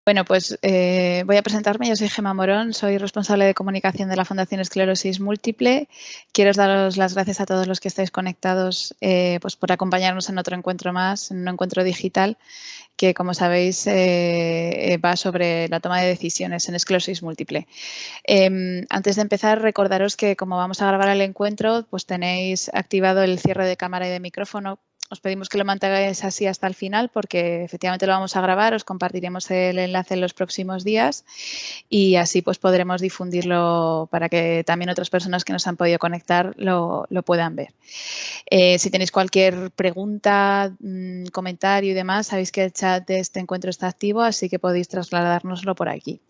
Bueno, pues voy a presentarme. Yo soy Gemma Morón, soy responsable de comunicación de la Fundación Esclerosis Múltiple. Quiero daros las gracias a todos los que estáis conectados pues por acompañarnos en otro encuentro más, en un encuentro digital que, como sabéis, va sobre la toma de decisiones en esclerosis múltiple. Antes de empezar, recordaros que como vamos a grabar el encuentro, pues tenéis activado el cierre de cámara y de micrófono. Os pedimos que lo mantengáis así hasta el final porque efectivamente lo vamos a grabar, os compartiremos el enlace en los próximos días y así pues podremos difundirlo para que también otras personas que nos han podido conectar lo puedan ver. Si tenéis cualquier pregunta, comentario y demás, sabéis que el chat de este encuentro está activo, así que podéis trasladárnoslo por aquí.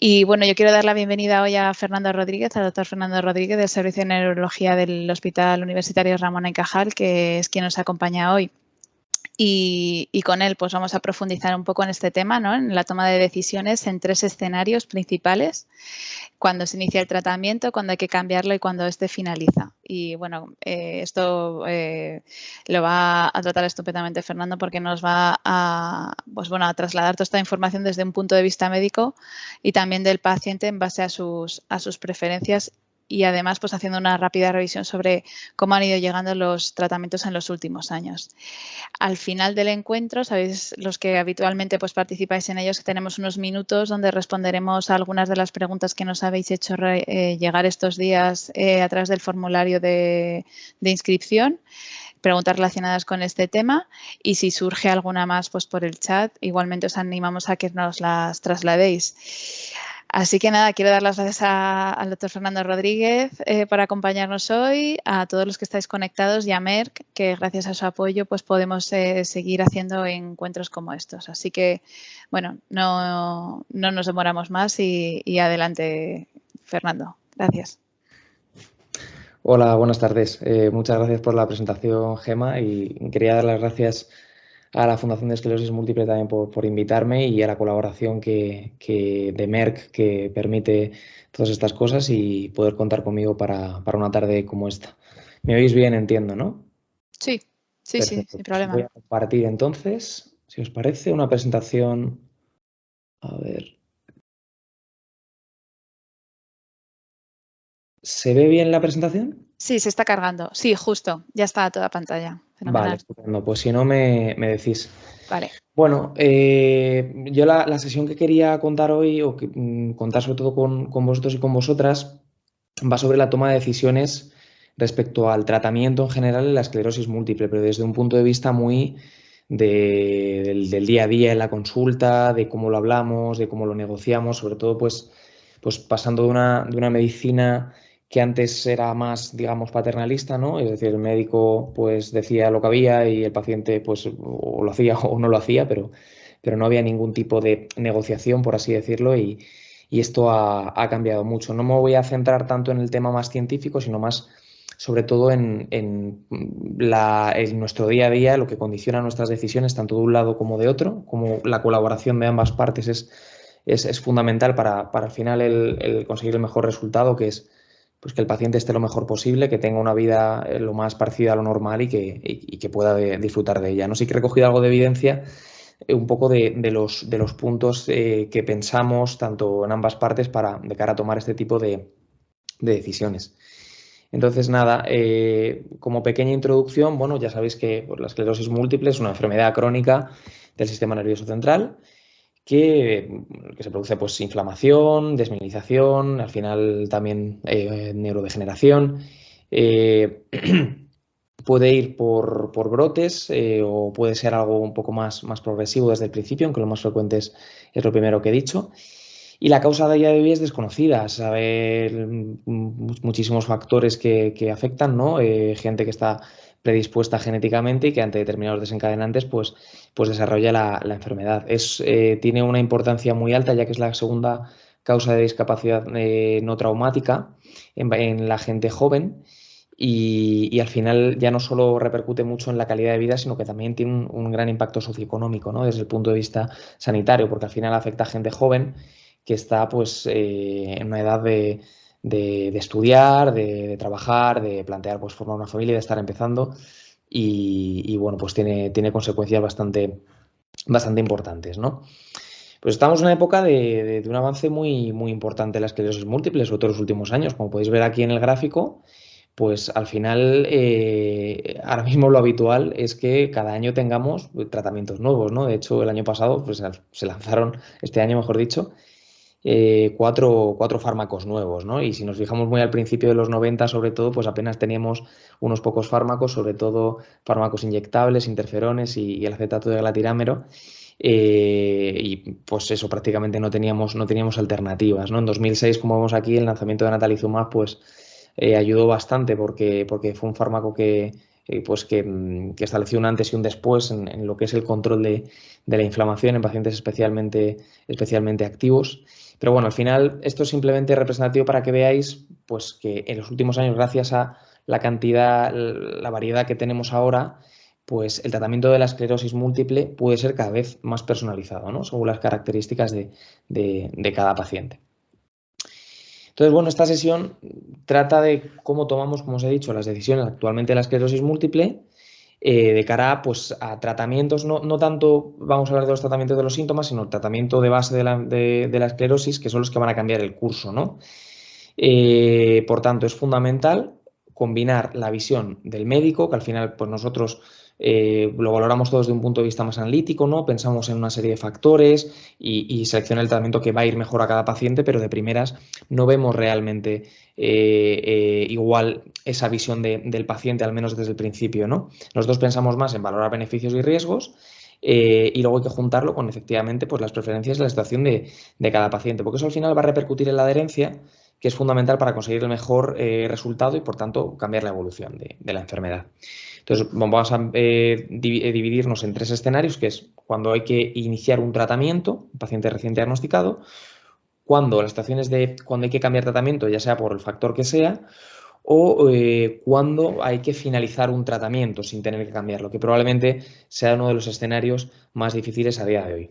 Y bueno, yo quiero dar la bienvenida hoy a Fernando Rodríguez, al doctor Fernando Rodríguez del Servicio de Neurología del Hospital Universitario Ramón y Cajal, que es quien nos acompaña hoy. Y con él pues vamos a profundizar un poco en este tema, ¿no? En la toma de decisiones en 3 escenarios principales: cuando se inicia el tratamiento, cuando hay que cambiarlo y cuando este finaliza. Y bueno, esto lo va a tratar estupendamente Fernando porque nos va a, pues bueno, a trasladar toda esta información desde un punto de vista médico y también del paciente en base a sus preferencias y además pues haciendo una rápida revisión sobre cómo han ido llegando los tratamientos en los últimos años. Al final del encuentro, sabéis los que habitualmente pues participáis en ellos, que tenemos unos minutos donde responderemos a algunas de las preguntas que nos habéis hecho llegar estos días a través del formulario de inscripción, preguntas relacionadas con este tema, y si surge alguna más pues por el chat, igualmente os animamos a que nos las trasladéis. Así que nada, quiero dar las gracias al doctor Fernando Rodríguez por acompañarnos hoy, a todos los que estáis conectados y a Merck, que gracias a su apoyo pues podemos seguir haciendo encuentros como estos. Así que, bueno, no nos demoramos más y adelante, Fernando. Gracias. Hola, buenas tardes. Muchas gracias por la presentación, Gemma, y quería dar las gracias a la Fundación de Esclerosis Múltiple también por invitarme y a la colaboración de Merck que permite todas estas cosas y poder contar conmigo para una tarde como esta. ¿Me oís bien? Entiendo, ¿no? Sí, Perfecto. sin Pues voy problema. a compartir entonces, si os parece, una presentación. A ver. ¿Se ve bien la presentación? Sí, se está cargando. Sí, justo. Ya está a toda pantalla. Fenomenal. Vale, estupendo. Pues si no, me decís. Vale. Bueno, yo la sesión que quería contar hoy, o contar sobre todo con vosotros y con vosotras, va sobre la toma de decisiones respecto al tratamiento en general en la esclerosis múltiple, pero desde un punto de vista muy del día a día en la consulta, de cómo lo hablamos, de cómo lo negociamos, sobre todo pues pasando de una medicina que antes era más, digamos, paternalista, ¿no? Es decir, el médico pues decía lo que había y el paciente pues o lo hacía o no lo hacía, pero no había ningún tipo de negociación, por así decirlo, y esto ha cambiado mucho. No me voy a centrar tanto en el tema más científico, sino más sobre todo en nuestro día a día, lo que condiciona nuestras decisiones, tanto de un lado como de otro, como la colaboración de ambas partes es fundamental para al final el conseguir el mejor resultado, que es pues que el paciente esté lo mejor posible, que tenga una vida lo más parecida a lo normal y que pueda disfrutar de ella. No sé si he recogido algo de evidencia un poco de los puntos que pensamos tanto en ambas partes de cara a tomar este tipo de decisiones. Entonces, nada, como pequeña introducción, bueno, ya sabéis que pues, la esclerosis múltiple es una enfermedad crónica del sistema nervioso central que se produce pues inflamación, desmineralización, al final también neurodegeneración. Puede ir por brotes o puede ser algo un poco más progresivo desde el principio, aunque lo más frecuente es lo primero que he dicho. Y la causa de día de hoy es desconocida, saber muchísimos factores que afectan, ¿no? Gente que está predispuesta genéticamente y que ante determinados desencadenantes pues desarrolla la enfermedad. Tiene una importancia muy alta ya que es la segunda causa de discapacidad no traumática en la gente joven. Y al final ya no solo repercute mucho en la calidad de vida, sino que también tiene un gran impacto socioeconómico, ¿no? Desde el punto de vista sanitario, porque al final afecta a gente joven que está pues en una edad de estudiar, de trabajar, de plantear pues formar una familia, de estar empezando y bueno, pues tiene consecuencias bastante importantes, ¿no? Pues estamos en una época de un avance muy, muy importante en la esclerosis múltiple, sobre todo en los últimos años. Como podéis ver aquí en el gráfico, pues al final, ahora mismo lo habitual es que cada año tengamos tratamientos nuevos, ¿no? De hecho, el año pasado pues, se lanzaron, este año mejor dicho, cuatro fármacos nuevos, ¿no? Y si nos fijamos muy al principio de los 90, sobre todo, pues apenas teníamos unos pocos fármacos, sobre todo fármacos inyectables, interferones y el acetato de glatirámero. Y pues eso, prácticamente no teníamos alternativas, ¿no? En 2006, como vemos aquí, el lanzamiento de natalizumab pues ayudó bastante porque fue un fármaco que estableció un antes y un después en lo que es el control de la inflamación en pacientes especialmente activos. Pero bueno, al final esto es simplemente representativo para que veáis pues, que en los últimos años, gracias a la cantidad, la variedad que tenemos ahora, pues el tratamiento de la esclerosis múltiple puede ser cada vez más personalizado, ¿no? Según las características de cada paciente. Entonces, bueno, esta sesión trata de cómo tomamos, como os he dicho, las decisiones actualmente de la esclerosis múltiple de cara pues, a tratamientos, no tanto vamos a hablar de los tratamientos de los síntomas, sino el tratamiento de base de la esclerosis, que son los que van a cambiar el curso, ¿no? Por tanto, es fundamental combinar la visión del médico, que al final pues nosotros lo valoramos todos desde un punto de vista más analítico, ¿no? Pensamos en una serie de factores y selecciona el tratamiento que va a ir mejor a cada paciente, pero de primeras no vemos realmente igual esa visión del paciente, al menos desde el principio, ¿no? Nosotros pensamos más en valorar beneficios y riesgos. Y luego hay que juntarlo con efectivamente pues, las preferencias y la situación de cada paciente, porque eso al final va a repercutir en la adherencia, que es fundamental para conseguir el mejor resultado y, por tanto, cambiar la evolución de la enfermedad. Entonces, vamos a dividirnos en 3 escenarios, que es cuando hay que iniciar un tratamiento, un paciente recién diagnosticado, cuando las situaciones de cuando hay que cambiar tratamiento, ya sea por el factor que sea, o cuando hay que finalizar un tratamiento sin tener que cambiarlo, que probablemente sea uno de los escenarios más difíciles a día de hoy.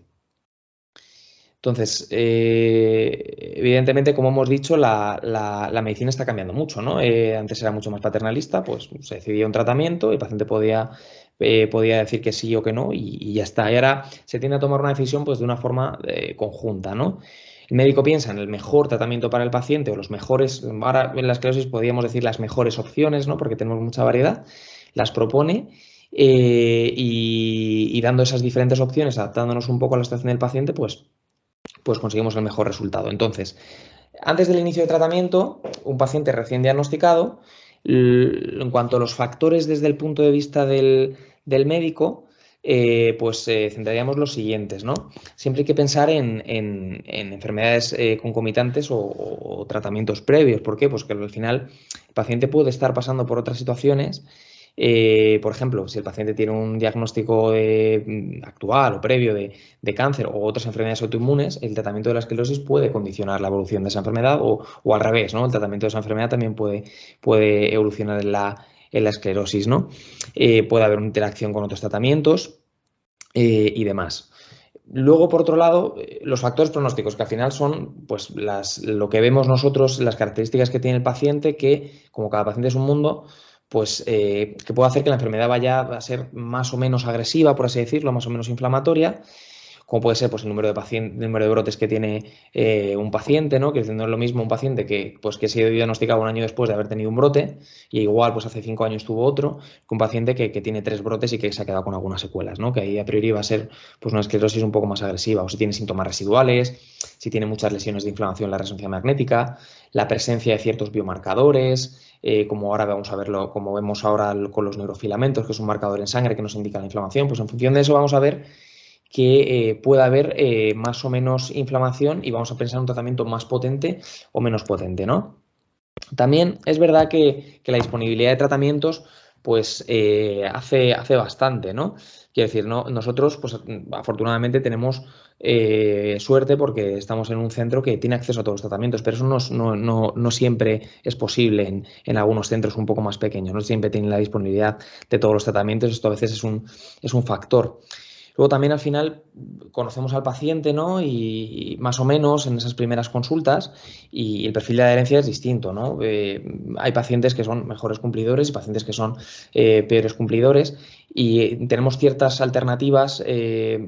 Entonces, evidentemente, como hemos dicho, la medicina está cambiando mucho, ¿no? Antes era mucho más paternalista, pues se decidía un tratamiento, el paciente podía decir que sí o que no y ya está. Y ahora se tiende a tomar una decisión pues, de una forma conjunta, ¿no? El médico piensa en el mejor tratamiento para el paciente o los mejores, ahora en la esclerosis podríamos decir las mejores opciones, ¿no? Porque tenemos mucha variedad, las propone. Y dando esas diferentes opciones, adaptándonos un poco a la situación del paciente, pues conseguimos el mejor resultado. Entonces, antes del inicio de tratamiento, un paciente recién diagnosticado, en cuanto a los factores desde el punto de vista del médico, pues centraríamos los siguientes, ¿no? Siempre hay que pensar en enfermedades concomitantes o tratamientos previos. ¿Por qué? Pues que al final el paciente puede estar pasando por otras situaciones. Por ejemplo, si el paciente tiene un diagnóstico actual o previo de cáncer o otras enfermedades autoinmunes, el tratamiento de la esclerosis puede condicionar la evolución de esa enfermedad o al revés, ¿no? El tratamiento de esa enfermedad también puede evolucionar en la esclerosis, ¿no? Puede haber una interacción con otros tratamientos y demás. Luego, por otro lado, los factores pronósticos, que al final son pues, lo que vemos nosotros, las características que tiene el paciente, que como cada paciente es un mundo, pues que puede hacer que la enfermedad vaya a ser más o menos agresiva, por así decirlo, más o menos inflamatoria, como puede ser pues, el número de brotes que tiene un paciente, ¿no? Que no es lo mismo un paciente que se ha sido diagnosticado un año después de haber tenido un brote y igual pues hace 5 años tuvo otro, que un paciente que tiene 3 brotes y que se ha quedado con algunas secuelas, ¿no? Que ahí a priori va a ser pues, una esclerosis un poco más agresiva, o si tiene síntomas residuales, si tiene muchas lesiones de inflamación en la resonancia magnética, la presencia de ciertos biomarcadores, como ahora vamos a verlo, como vemos ahora con los neurofilamentos, que es un marcador en sangre que nos indica la inflamación, pues en función de eso vamos a ver que pueda haber más o menos inflamación y vamos a pensar en un tratamiento más potente o menos potente, ¿no? También es verdad que la disponibilidad de tratamientos pues hace bastante, ¿no? Quiero decir, ¿no? Nosotros pues afortunadamente tenemos suerte porque estamos en un centro que tiene acceso a todos los tratamientos, pero eso no siempre es posible en algunos centros un poco más pequeños, no siempre tienen la disponibilidad de todos los tratamientos, esto a veces es un factor. Luego también al final conocemos al paciente, ¿no? Y más o menos en esas primeras consultas y el perfil de adherencia es distinto, ¿no? Hay pacientes que son mejores cumplidores y pacientes que son peores cumplidores y tenemos ciertas alternativas,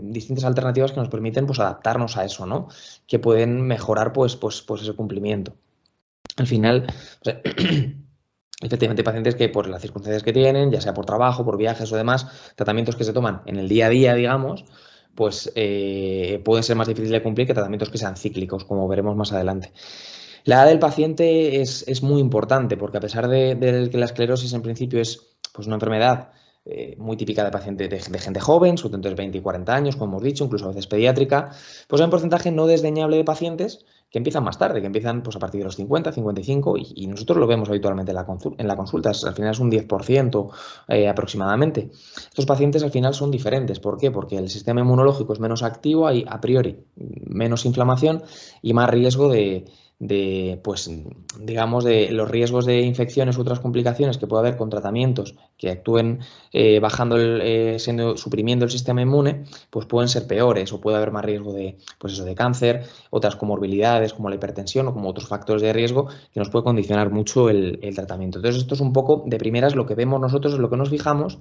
distintas alternativas que nos permiten pues adaptarnos a eso, ¿no? Que pueden mejorar pues ese cumplimiento. Al final, o sea, efectivamente, hay pacientes que por las circunstancias que tienen, ya sea por trabajo, por viajes o demás, tratamientos que se toman en el día a día, digamos, pues pueden ser más difíciles de cumplir que tratamientos que sean cíclicos, como veremos más adelante. La edad del paciente es muy importante porque a pesar de que la esclerosis en principio es pues, una enfermedad muy típica de pacientes de gente joven, sobre todo entre 20 y 40 años, como hemos dicho, incluso a veces pediátrica, pues hay un porcentaje no desdeñable de pacientes que empiezan más tarde, que empiezan pues, a partir de los 50, 55 y nosotros lo vemos habitualmente en la consulta, al final es un 10% aproximadamente. Estos pacientes al final son diferentes, ¿por qué? Porque el sistema inmunológico es menos activo, hay a priori menos inflamación y más riesgo pues, digamos, de los riesgos de infecciones u otras complicaciones que puede haber con tratamientos que actúen suprimiendo el sistema inmune, pues pueden ser peores o puede haber más riesgo de, pues eso, de cáncer, otras comorbilidades como la hipertensión o como otros factores de riesgo que nos puede condicionar mucho el tratamiento. Entonces, esto es un poco de primeras lo que vemos nosotros, es lo que nos fijamos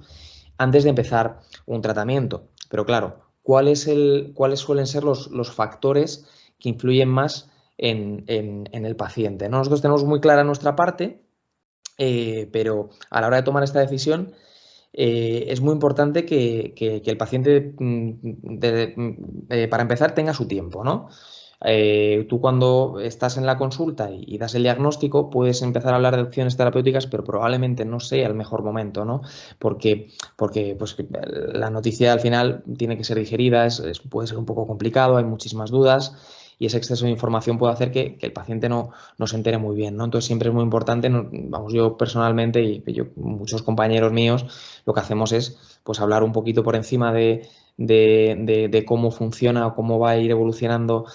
antes de empezar un tratamiento. Pero claro, ¿cuáles suelen ser los factores que influyen más en el paciente, ¿no? Nosotros tenemos muy clara nuestra parte, pero a la hora de tomar esta decisión es muy importante que el paciente, para empezar, tenga su tiempo, ¿no? Tú cuando estás en la consulta y das el diagnóstico puedes empezar a hablar de opciones terapéuticas, pero probablemente no sea el mejor momento, ¿no? Porque pues, la noticia al final tiene que ser digerida, puede ser un poco complicado, hay muchísimas dudas y ese exceso de información puede hacer que el paciente no se entere muy bien, ¿no? Entonces siempre es muy importante, vamos, yo personalmente y muchos compañeros míos, lo que hacemos es pues hablar un poquito por encima de cómo funciona o cómo va a ir evolucionando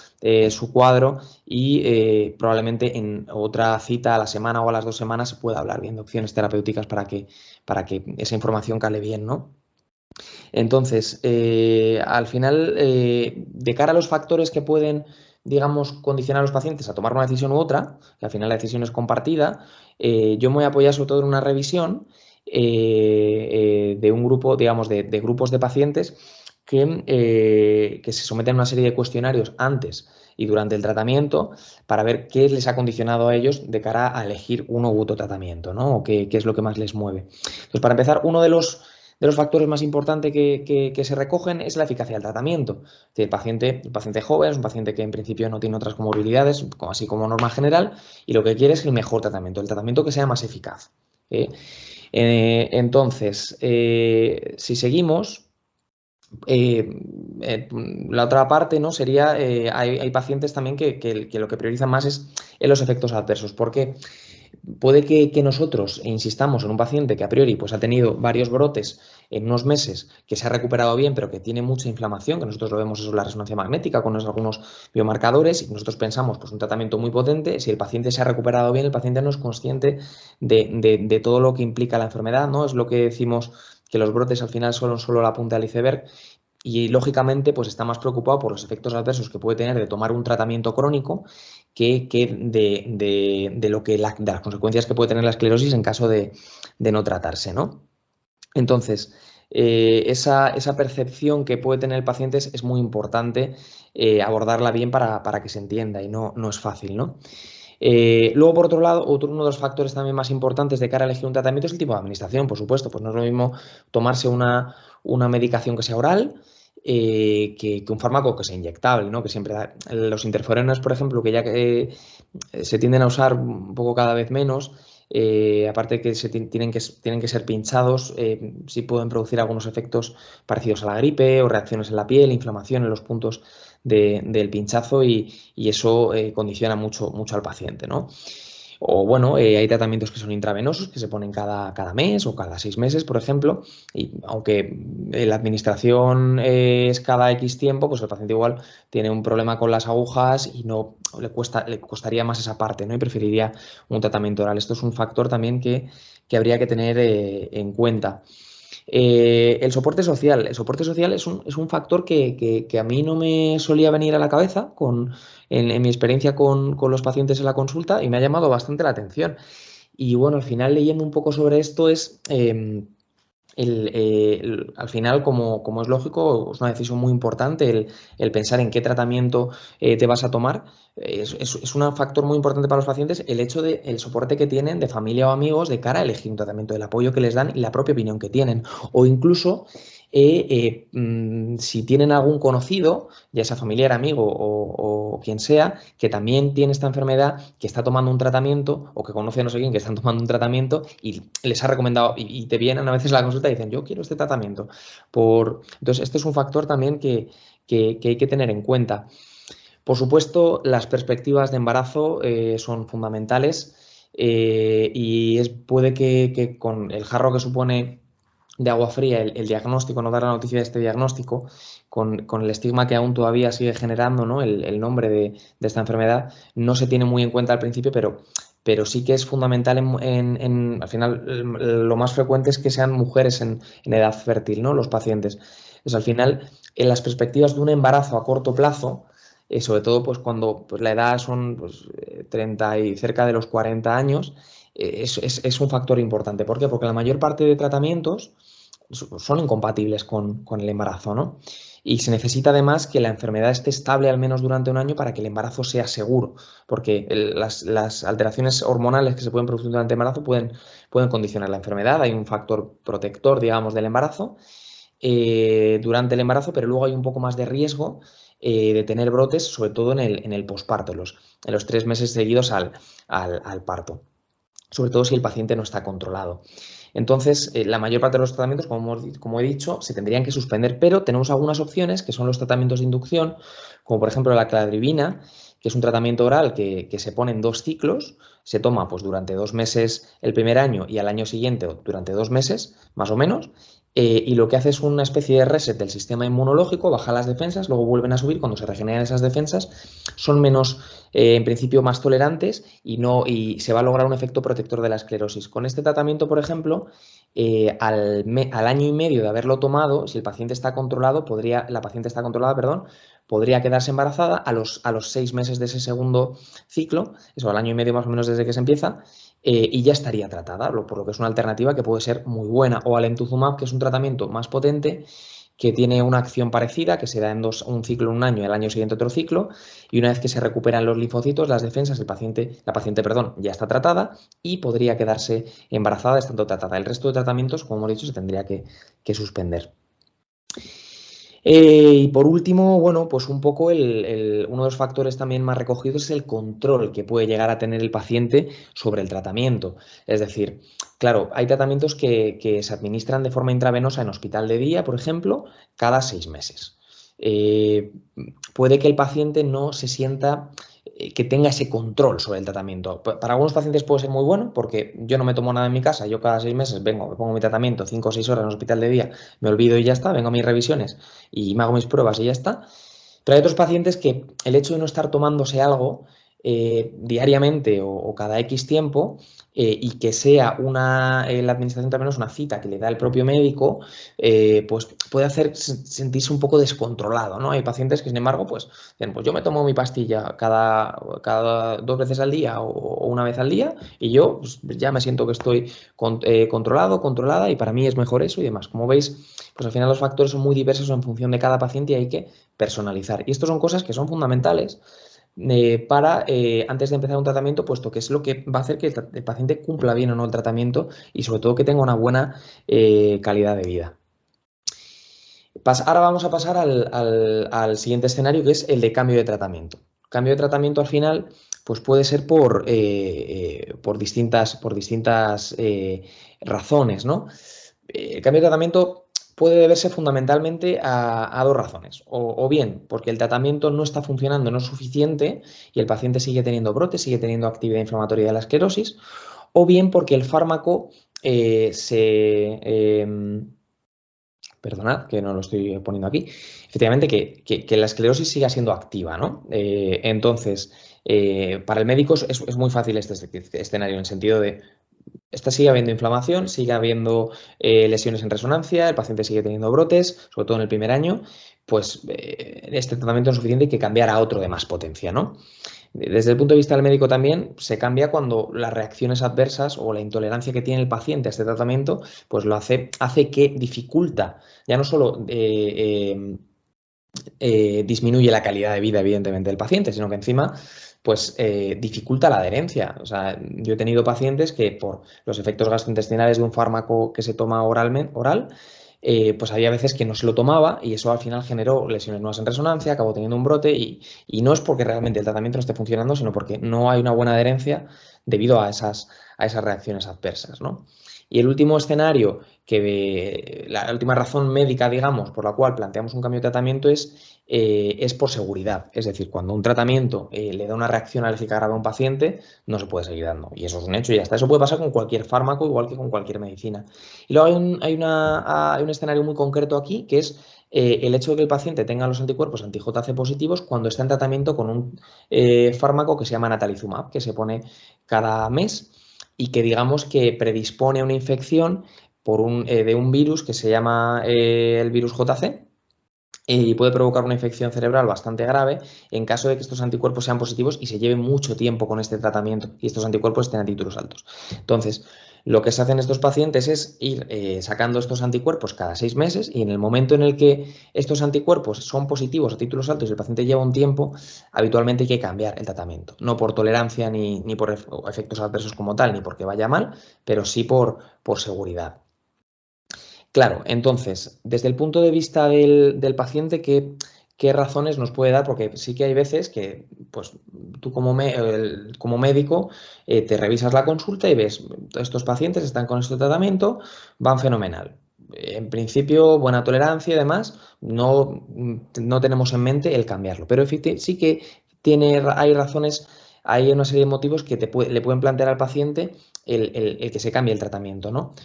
su cuadro y probablemente en otra cita a la semana o a las 2 semanas se pueda hablar bien de opciones terapéuticas para que esa información cale bien, ¿no? Entonces, al final, de cara a los factores que pueden, digamos, condicionar a los pacientes a tomar una decisión u otra, que al final la decisión es compartida, yo me voy a apoyar sobre todo en una revisión de un grupo, digamos, de grupos de pacientes que se someten a una serie de cuestionarios antes y durante el tratamiento para ver qué les ha condicionado a ellos de cara a elegir uno u otro tratamiento, ¿no? O qué es lo que más les mueve. Entonces, para empezar, uno de los factores más importantes que se recogen es la eficacia del tratamiento. El paciente joven es un paciente que en principio no tiene otras comorbilidades, así como norma general, y lo que quiere es el mejor tratamiento, el tratamiento que sea más eficaz. Entonces, si seguimos, la otra parte, ¿no? Sería, hay pacientes también que lo que priorizan más es en los efectos adversos. ¿Por qué? Puede que nosotros insistamos en un paciente que a priori pues, ha tenido varios brotes en unos meses, que se ha recuperado bien, pero que tiene mucha inflamación, que nosotros lo vemos eso en la resonancia magnética con algunos biomarcadores, y nosotros pensamos pues, un tratamiento muy potente. Si el paciente se ha recuperado bien, el paciente no es consciente de todo lo que implica la enfermedad, ¿no? Es lo que decimos que los brotes al final son solo la punta del iceberg. Y lógicamente pues está más preocupado por los efectos adversos que puede tener de tomar un tratamiento crónico que de las consecuencias que puede tener la esclerosis en caso de no tratarse, ¿no? Entonces, esa percepción que puede tener el paciente es muy importante abordarla bien para que se entienda y no es fácil, ¿no? Luego, por otro lado, uno de los factores también más importantes de cara a elegir un tratamiento es el tipo de administración, por supuesto. Pues no es lo mismo tomarse una medicación que sea oral que un fármaco que sea inyectable, ¿no? Que siempre los interferones, por ejemplo, que ya se tienden a usar un poco cada vez menos, aparte de que tienen que ser pinchados, sí pueden producir algunos efectos parecidos a la gripe o reacciones en la piel, inflamación en los puntos del pinchazo y eso condiciona mucho al paciente, ¿no? O bueno, hay tratamientos que son intravenosos que se ponen cada mes o cada 6 meses, por ejemplo, y aunque la administración es cada X tiempo, pues el paciente igual tiene un problema con las agujas y no le costaría más esa parte, ¿no? Y preferiría un tratamiento oral. Esto es un factor también que habría que tener en cuenta. El soporte social. El soporte social es un factor que a mí no me solía venir a la cabeza en mi experiencia con los pacientes en la consulta y me ha llamado bastante la atención. Y bueno, al final leyendo un poco sobre esto es... al final, como es lógico, es una decisión muy importante el pensar en qué tratamiento te vas a tomar. Es un factor muy importante para los pacientes el hecho del soporte que tienen de familia o amigos de cara a elegir un tratamiento, el apoyo que les dan y la propia opinión que tienen. O incluso si tienen algún conocido, ya sea familiar, amigo o quien sea, que también tiene esta enfermedad, que está tomando un tratamiento o que conoce a no sé quién que están tomando un tratamiento y les ha recomendado y te vienen a veces a la consulta y dicen, yo quiero este tratamiento. Entonces, este es un factor también que hay que tener en cuenta. Por supuesto, las perspectivas de embarazo son fundamentales y puede que con el jarro que supone de agua fría el diagnóstico, no dar la noticia de este diagnóstico, con el estigma que aún todavía sigue generando, ¿no? el nombre de esta enfermedad, no se tiene muy en cuenta al principio, pero sí que es fundamental al final lo más frecuente es que sean mujeres en edad fértil, ¿no? Los pacientes. Pues al final, en las perspectivas de un embarazo a corto plazo, sobre todo pues cuando pues, la edad son pues, 30 y cerca de los 40 años, es un factor importante. ¿Por qué? Porque la mayor parte de tratamientos son incompatibles con el embarazo, ¿no? Y se necesita además que la enfermedad esté estable al menos durante un año para que el embarazo sea seguro, porque las alteraciones hormonales que se pueden producir durante el embarazo pueden condicionar la enfermedad. Hay un factor protector, digamos, del embarazo durante el embarazo, pero luego hay un poco más de riesgo de tener brotes, sobre todo en el posparto, en los 3 meses seguidos al parto, sobre todo si el paciente no está controlado. Entonces, la mayor parte de los tratamientos, como he dicho, se tendrían que suspender, pero tenemos algunas opciones que son los tratamientos de inducción, como por ejemplo la cladribina, que es un tratamiento oral que se pone en 2 ciclos, se toma pues, durante 2 meses el primer año y al año siguiente durante 2 meses, más o menos, y lo que hace es una especie de reset del sistema inmunológico, baja las defensas, luego vuelven a subir, cuando se regeneran esas defensas, son menos, en principio, más tolerantes y se va a lograr un efecto protector de la esclerosis. Con este tratamiento, por ejemplo, al año y medio de haberlo tomado, si el paciente está controlado, la paciente está controlada, perdón, podría quedarse embarazada a los 6 meses de ese segundo ciclo, eso al año y medio más o menos desde que se empieza, y ya estaría tratada, por lo que es una alternativa que puede ser muy buena. O alemtuzumab, que es un tratamiento más potente, que tiene una acción parecida, que se da en un ciclo en un año y al año siguiente otro ciclo, y una vez que se recuperan los linfocitos, las defensas, la paciente, ya está tratada y podría quedarse embarazada estando tratada. El resto de tratamientos, como hemos dicho, se tendría que suspender. Y por último, bueno, pues un poco uno de los factores también más recogidos es el control que puede llegar a tener el paciente sobre el tratamiento. Es decir, claro, hay tratamientos que se administran de forma intravenosa en hospital de día, por ejemplo, cada 6 meses. Puede que el paciente no se sienta que tenga ese control sobre el tratamiento. Para algunos pacientes puede ser muy bueno porque yo no me tomo nada en mi casa, yo cada 6 meses vengo, me pongo mi tratamiento 5 o 6 horas en el hospital de día, me olvido y ya está, vengo a mis revisiones y me hago mis pruebas y ya está. Pero hay otros pacientes que el hecho de no estar tomándose algo diariamente o cada X tiempo y que sea la administración también es una cita que le da el propio médico, pues puede hacer sentirse un poco descontrolado, ¿no? Hay pacientes que, sin embargo, pues dicen, pues yo me tomo mi pastilla cada 2 veces al día o una vez al día y yo pues, ya me siento que estoy controlado, controlada y para mí es mejor eso y demás. Como veis, pues al final los factores son muy diversos en función de cada paciente y hay que personalizar. Y esto son cosas que son fundamentales para antes de empezar un tratamiento, puesto que es lo que va a hacer que el paciente cumpla bien o no el tratamiento y sobre todo que tenga una buena calidad de vida. Ahora vamos a pasar al siguiente escenario, que es el de cambio de tratamiento. Cambio de tratamiento al final pues puede ser por distintas razones, ¿no? El cambio de tratamiento puede deberse fundamentalmente a 2 razones. O bien porque el tratamiento no está funcionando, no es suficiente y el paciente sigue teniendo brotes, sigue teniendo actividad inflamatoria de la esclerosis, o bien porque el fármaco perdonad, que no lo estoy poniendo aquí. Efectivamente, que la esclerosis siga siendo activa, ¿no? Entonces, para el médico es muy fácil este escenario, en el sentido de sigue habiendo inflamación, sigue habiendo lesiones en resonancia, el paciente sigue teniendo brotes, sobre todo en el primer año, pues este tratamiento no es suficiente, hay que cambiar a otro de más potencia, ¿no? Desde el punto de vista del médico también se cambia cuando las reacciones adversas o la intolerancia que tiene el paciente a este tratamiento, pues lo hace que dificulta, ya no solo disminuye la calidad de vida, evidentemente, del paciente, sino que encima pues dificulta la adherencia. O sea, yo he tenido pacientes que por los efectos gastrointestinales de un fármaco que se toma oral, pues había veces que no se lo tomaba y eso al final generó lesiones nuevas en resonancia, acabó teniendo un brote y no es porque realmente el tratamiento no esté funcionando, sino porque no hay una buena adherencia debido a esas reacciones adversas, ¿no? Y el último escenario, la última razón médica, digamos, por la cual planteamos un cambio de tratamiento es por seguridad. Es decir, cuando un tratamiento le da una reacción alérgica grave a un paciente, no se puede seguir dando. Y eso es un hecho y ya está. Eso puede pasar con cualquier fármaco, igual que con cualquier medicina. Y luego hay un escenario muy concreto aquí, que es el hecho de que el paciente tenga los anticuerpos anti-JC positivos cuando está en tratamiento con un fármaco que se llama natalizumab, que se pone cada mes y que digamos que predispone a una infección de un virus que se llama el virus JC y puede provocar una infección cerebral bastante grave en caso de que estos anticuerpos sean positivos y se lleve mucho tiempo con este tratamiento y estos anticuerpos estén a títulos altos. Entonces, lo que se hace en estos pacientes es ir sacando estos anticuerpos cada 6 meses y en el momento en el que estos anticuerpos son positivos a títulos altos y el paciente lleva un tiempo, habitualmente hay que cambiar el tratamiento. No por tolerancia ni por efectos adversos como tal, ni porque vaya mal, pero sí por seguridad. Claro, entonces, desde el punto de vista del paciente, ¿qué razones nos puede dar? Porque sí que hay veces que, pues, tú como médico te revisas la consulta y ves, estos pacientes están con este tratamiento, van fenomenal. En principio, buena tolerancia y demás, no tenemos en mente el cambiarlo, pero sí que hay razones, hay una serie de motivos que le pueden plantear al paciente el que se cambie el tratamiento, ¿no?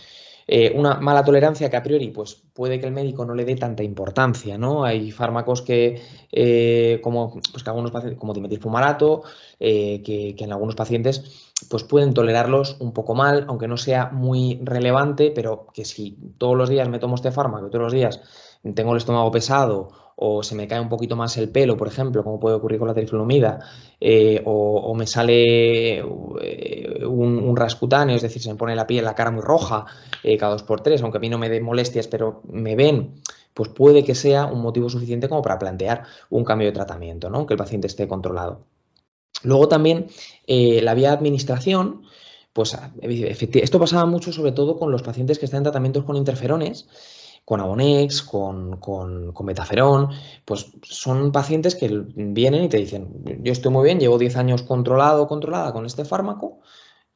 Una mala tolerancia que a priori pues, puede que el médico no le dé tanta importancia, ¿no? Hay fármacos pues, que algunos pacientes, como dimetilfumarato, que en algunos pacientes pues, pueden tolerarlos un poco mal, aunque no sea muy relevante, pero que si todos los días me tomo este fármaco y todos los días tengo el estómago pesado o se me cae un poquito más el pelo, por ejemplo, como puede ocurrir con la triflunomida, o me sale un rascutáneo, es decir, se me pone la cara muy roja cada 2 por 3, aunque a mí no me dé molestias, pero me ven, pues puede que sea un motivo suficiente como para plantear un cambio de tratamiento, ¿no? Que el paciente esté controlado. Luego también la vía de administración, pues esto pasaba mucho sobre todo con los pacientes que están en tratamientos con interferones, con Avonex, con Metaferón, pues son pacientes que vienen y te dicen, yo estoy muy bien, llevo 10 años controlada con este fármaco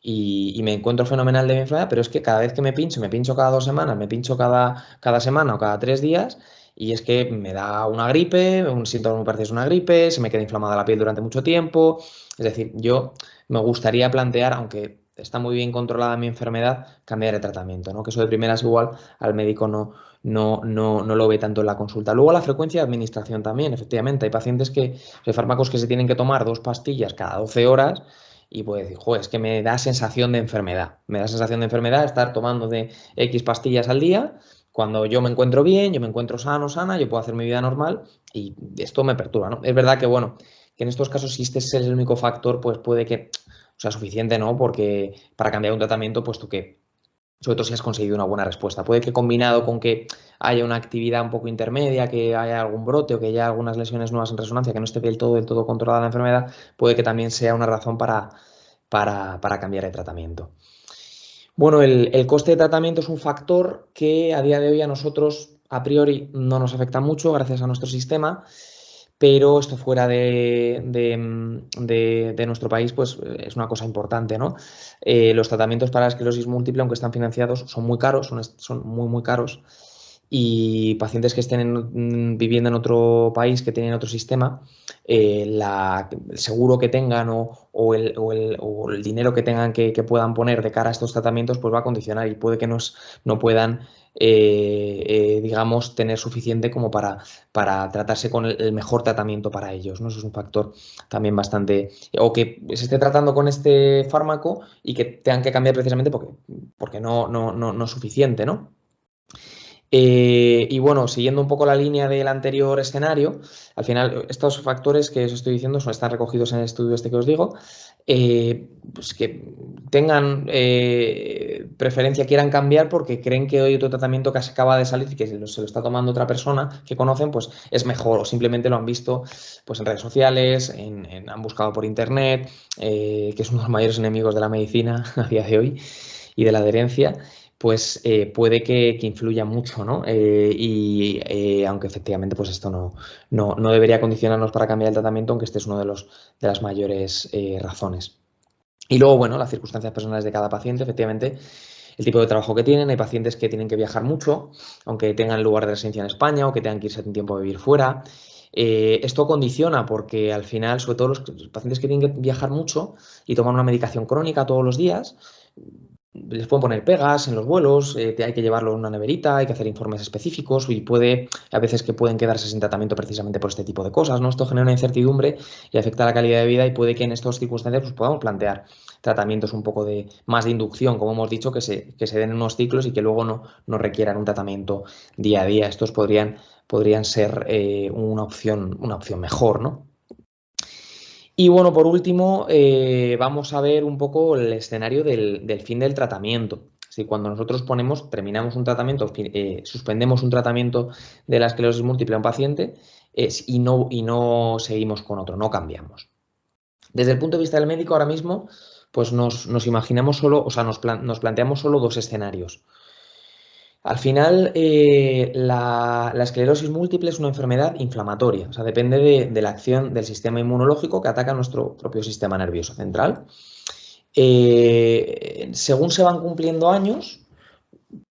y me encuentro fenomenal de mi enfermedad, pero es que cada vez que me pincho cada 2 semanas, me pincho cada semana o cada 3 días y es que me da una gripe, un síntoma muy parecido a una gripe, se me queda inflamada la piel durante mucho tiempo. Es decir, yo me gustaría plantear, aunque está muy bien controlada mi enfermedad, cambiar de tratamiento, ¿no? Que eso de primeras igual al médico no lo ve tanto en la consulta. Luego la frecuencia de administración también, efectivamente. Hay pacientes hay fármacos que se tienen que tomar 2 pastillas cada 12 horas y puede decir, joder, es que me da sensación de enfermedad. Me da sensación de enfermedad estar tomando de X pastillas al día. Cuando yo me encuentro bien, yo me encuentro sano, sana, yo puedo hacer mi vida normal y esto me perturba, ¿no? Es verdad que, bueno, que en estos casos, si este es el único factor, pues puede que sea suficiente, ¿no? Porque para cambiar un tratamiento, puesto que sobre todo si has conseguido una buena respuesta. Puede que combinado con que haya una actividad un poco intermedia, que haya algún brote o que haya algunas lesiones nuevas en resonancia, que no esté del todo controlada la enfermedad, puede que también sea una razón para cambiar de tratamiento. Bueno, el coste de tratamiento es un factor que a día de hoy a nosotros a priori no nos afecta mucho gracias a nuestro sistema, pero esto fuera de nuestro país pues es una cosa importante, ¿no? Los tratamientos para la esclerosis múltiple, aunque están financiados, son muy caros, son muy caros y pacientes que estén viviendo en otro país, que tienen otro sistema, el seguro que tengan o el dinero que tengan que puedan poner de cara a estos tratamientos, pues va a condicionar y puede que no puedan digamos, tener suficiente como para tratarse con el mejor tratamiento para ellos, ¿no? Eso es un factor también bastante... O que se esté tratando con este fármaco y que tengan que cambiar precisamente porque no es suficiente, ¿no? Y bueno, siguiendo un poco la línea del anterior escenario, al final estos factores que os estoy diciendo están recogidos en el estudio este que os digo, pues que tengan preferencia, quieran cambiar porque creen que hoy otro tratamiento que se acaba de salir y que se lo está tomando otra persona que conocen, pues es mejor o simplemente lo han visto pues, en redes sociales, han buscado por internet, que es uno de los mayores enemigos de la medicina a día de hoy y de la adherencia, pues puede que influya mucho, ¿no? Aunque efectivamente pues esto no debería condicionarnos para cambiar el tratamiento, aunque este es uno de las mayores razones. Y luego, bueno, las circunstancias personales de cada paciente, efectivamente, el tipo de trabajo que tienen. Hay pacientes que tienen que viajar mucho, aunque tengan lugar de residencia en España o que tengan que irse un tiempo a vivir fuera. Esto condiciona porque al final, sobre todo los pacientes que tienen que viajar mucho y toman una medicación crónica todos los días, les pueden poner pegas en los vuelos, hay que llevarlo en una neverita, hay que hacer informes específicos y a veces que pueden quedarse sin tratamiento precisamente por este tipo de cosas, ¿no? Esto genera una incertidumbre y afecta la calidad de vida y puede que en estas circunstancias pues, podamos plantear tratamientos un poco más de inducción, como hemos dicho, que se den en unos ciclos y que luego no requieran un tratamiento día a día. Estos podrían ser una opción mejor, ¿no? Y bueno, por último, vamos a ver un poco el escenario del fin del tratamiento. Si cuando nosotros terminamos un tratamiento, suspendemos un tratamiento de la esclerosis múltiple a un paciente y no seguimos con otro, no cambiamos. Desde el punto de vista del médico, ahora mismo, pues nos imaginamos solo, o sea, nos planteamos solo dos escenarios. Al final, la esclerosis múltiple es una enfermedad inflamatoria, o sea, depende de la acción del sistema inmunológico que ataca nuestro propio sistema nervioso central. Según se van cumpliendo años,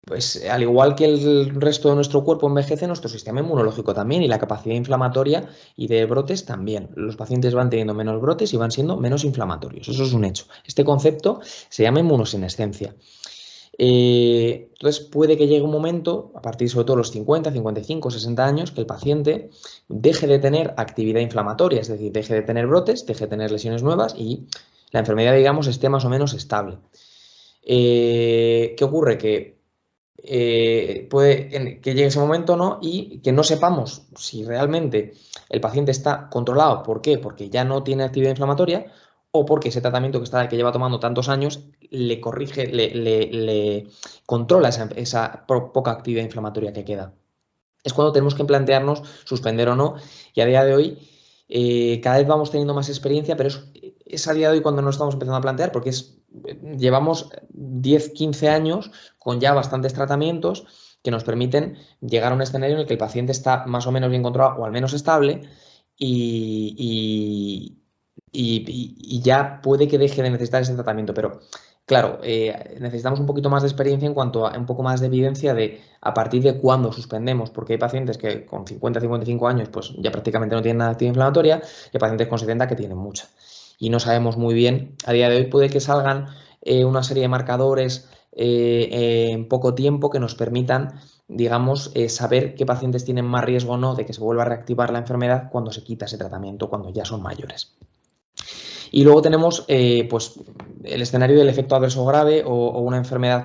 pues al igual que el resto de nuestro cuerpo envejece, nuestro sistema inmunológico también y la capacidad inflamatoria y de brotes también. Los pacientes van teniendo menos brotes y van siendo menos inflamatorios. Eso es un hecho. Este concepto se llama inmunosinescencia. Entonces puede que llegue un momento, a partir sobre todo de los 50, 55, 60 años, que el paciente deje de tener actividad inflamatoria, es decir, deje de tener brotes, deje de tener lesiones nuevas y la enfermedad, digamos, esté más o menos estable. ¿Qué ocurre? Que puede que llegue ese momento, ¿no? Y que no sepamos si realmente el paciente está controlado. ¿Por qué? Porque ya no tiene actividad inflamatoria o porque ese tratamiento que lleva tomando tantos años le corrige, le controla esa poca actividad inflamatoria que queda. Es cuando tenemos que plantearnos suspender o no, y a día de hoy cada vez vamos teniendo más experiencia, pero es a día de hoy cuando nos estamos empezando a plantear, porque llevamos 10, 15 años con ya bastantes tratamientos que nos permiten llegar a un escenario en el que el paciente está más o menos bien controlado o al menos estable y ya puede que deje de necesitar ese tratamiento, pero claro, necesitamos un poquito más de experiencia en cuanto a un poco más de evidencia de a partir de cuándo suspendemos, porque hay pacientes que con 50, 55 años pues ya prácticamente no tienen nada de actividad inflamatoria y hay pacientes con 70 que tienen mucha. Y no sabemos muy bien, a día de hoy puede que salgan una serie de marcadores en poco tiempo que nos permitan, digamos, saber qué pacientes tienen más riesgo o no de que se vuelva a reactivar la enfermedad cuando se quita ese tratamiento, cuando ya son mayores. Y luego tenemos pues, el escenario del efecto adverso grave o una enfermedad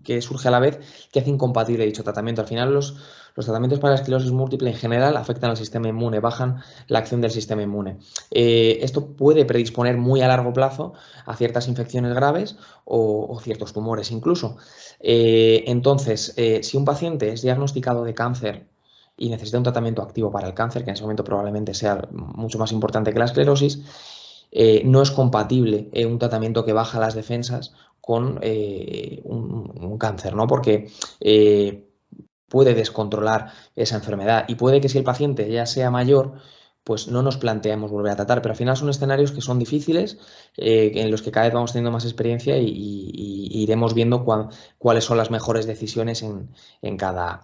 que surge a la vez que hace incompatible dicho tratamiento. Al final los tratamientos para la esclerosis múltiple en general afectan al sistema inmune, bajan la acción del sistema inmune. Esto puede predisponer muy a largo plazo a ciertas infecciones graves o ciertos tumores incluso. Entonces, si un paciente es diagnosticado de cáncer y necesita un tratamiento activo para el cáncer, que en ese momento probablemente sea mucho más importante que la esclerosis, no es compatible un tratamiento que baja las defensas con un cáncer, ¿no? Porque puede descontrolar esa enfermedad y puede que si el paciente ya sea mayor, pues no nos planteemos volver a tratar, pero al final son escenarios que son difíciles, en los que cada vez vamos teniendo más experiencia y iremos viendo cuáles son las mejores decisiones en cada